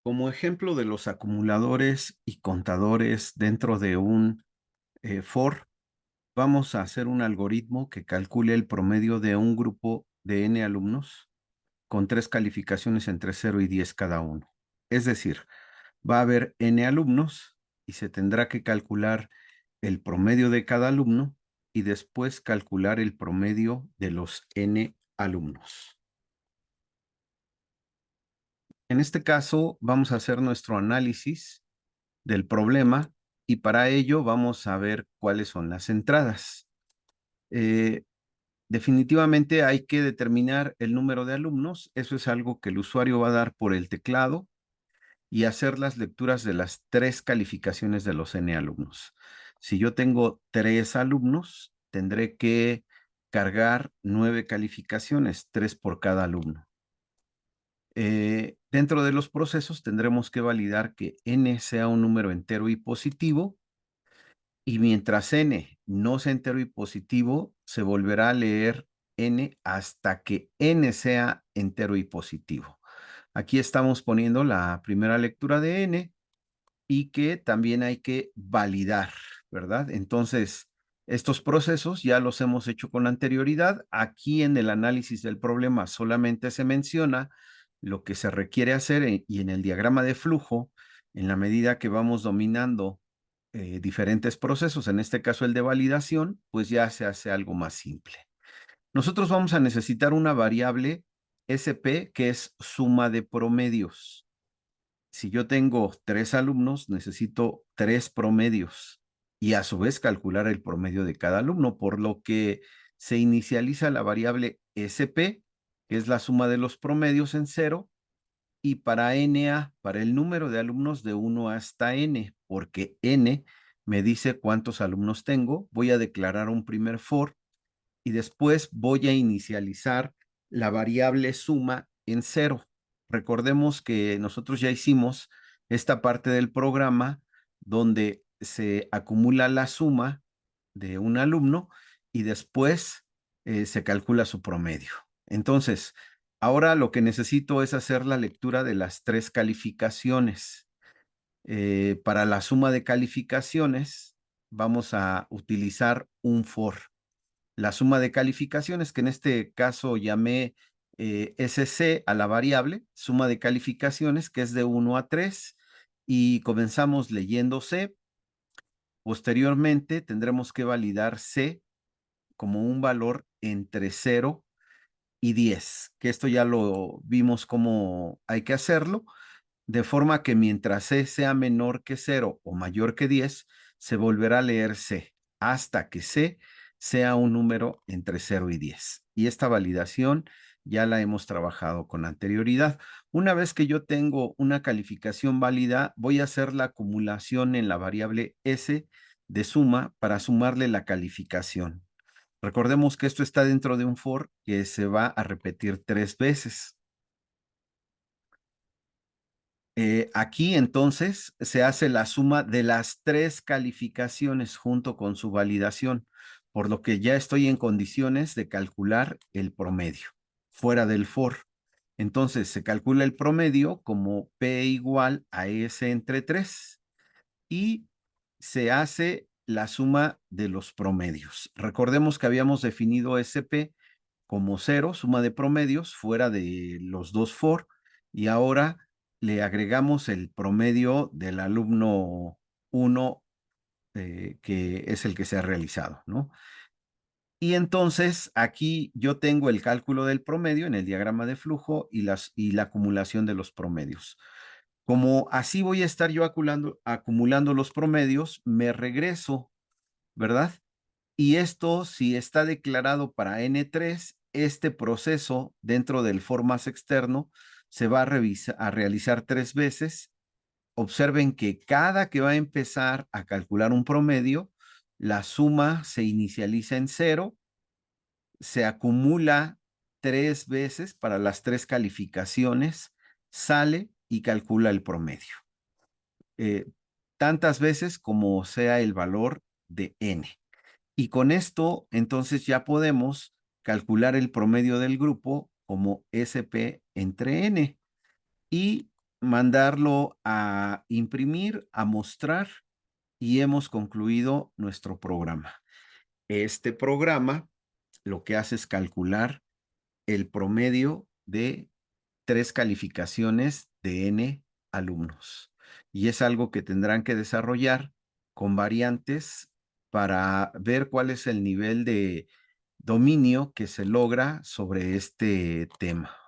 Como ejemplo de los acumuladores y contadores dentro de un for, vamos a hacer un algoritmo que calcule el promedio de un grupo de n alumnos con 3 calificaciones entre 0 y 10 cada uno. Es decir, va a haber n alumnos y se tendrá que calcular el promedio de cada alumno y después calcular el promedio de los n alumnos. En este caso, vamos a hacer nuestro análisis del problema y para ello vamos a ver cuáles son las entradas. Eh, Definitivamente hay que determinar el número de alumnos. Eso es algo que el usuario va a dar por el teclado y hacer las lecturas de las 3 calificaciones de los n alumnos. Si yo tengo 3 alumnos, tendré que cargar 9 calificaciones, 3 por cada alumno. Dentro de los procesos tendremos que validar que n sea un número entero y positivo, y mientras n no sea entero y positivo, se volverá a leer n hasta que n sea entero y positivo. Aquí estamos poniendo la primera lectura de n y que también hay que validar, ¿verdad? Entonces, estos procesos ya los hemos hecho con anterioridad. Aquí en el análisis del problema solamente se menciona lo que se requiere hacer y en el diagrama de flujo, en la medida que vamos dominando diferentes procesos, en este caso el de validación, pues ya se hace algo más simple. Nosotros vamos a necesitar una variable SP que es suma de promedios. Si yo tengo 3 alumnos, necesito 3 promedios y a su vez calcular el promedio de cada alumno, por lo que se inicializa la variable SP, que es la suma de los promedios en 0, y para NA, para el número de alumnos de 1 hasta N, porque N me dice cuántos alumnos tengo, voy a declarar un primer for y después voy a inicializar la variable suma en 0. Recordemos que nosotros ya hicimos esta parte del programa donde se acumula la suma de un alumno y después se calcula su promedio. Entonces, ahora lo que necesito es hacer la lectura de las 3 calificaciones. Para la suma de calificaciones vamos a utilizar un for. La suma de calificaciones, que en este caso llamé SC a la variable, suma de calificaciones, que es de 1 a 3, y comenzamos leyendo C. Posteriormente tendremos que validar C como un valor entre 0 y 10, que esto ya lo vimos cómo hay que hacerlo, de forma que mientras C sea menor que 0 o mayor que 10, se volverá a leer C hasta que C sea un número entre 0 y 10. Y esta validación ya la hemos trabajado con anterioridad. Una vez que yo tengo una calificación válida, voy a hacer la acumulación en la variable S de suma para sumarle la calificación. Recordemos que esto está dentro de un for que se va a repetir 3 veces. Aquí entonces se hace la suma de las 3 calificaciones junto con su validación, por lo que ya estoy en condiciones de calcular el promedio fuera del for. Entonces se calcula el promedio como P igual a S entre 3 y se hace la suma de los promedios. Recordemos que habíamos definido SP como 0, suma de promedios, fuera de los 2 for, y ahora le agregamos el promedio del alumno 1, que es el que se ha realizado, ¿no? Y entonces aquí yo tengo el cálculo del promedio en el diagrama de flujo y la acumulación de los promedios. Como así voy a estar yo acumulando los promedios, me regreso, ¿verdad? Y esto, si está declarado para N3, este proceso dentro del for más externo se va a realizar 3 veces. Observen que cada que va a empezar a calcular un promedio, la suma se inicializa en 0, se acumula 3 veces para las 3 calificaciones, sale y calcula el promedio. Eh, Tantas veces como sea el valor de n. Y con esto, entonces ya podemos calcular el promedio del grupo como SP entre N. Y mandarlo a imprimir, a mostrar y hemos concluido nuestro programa. Este programa lo que hace es calcular el promedio de 3 calificaciones de N alumnos. Y es algo que tendrán que desarrollar con variantes para ver cuál es el nivel de dominio que se logra sobre este tema.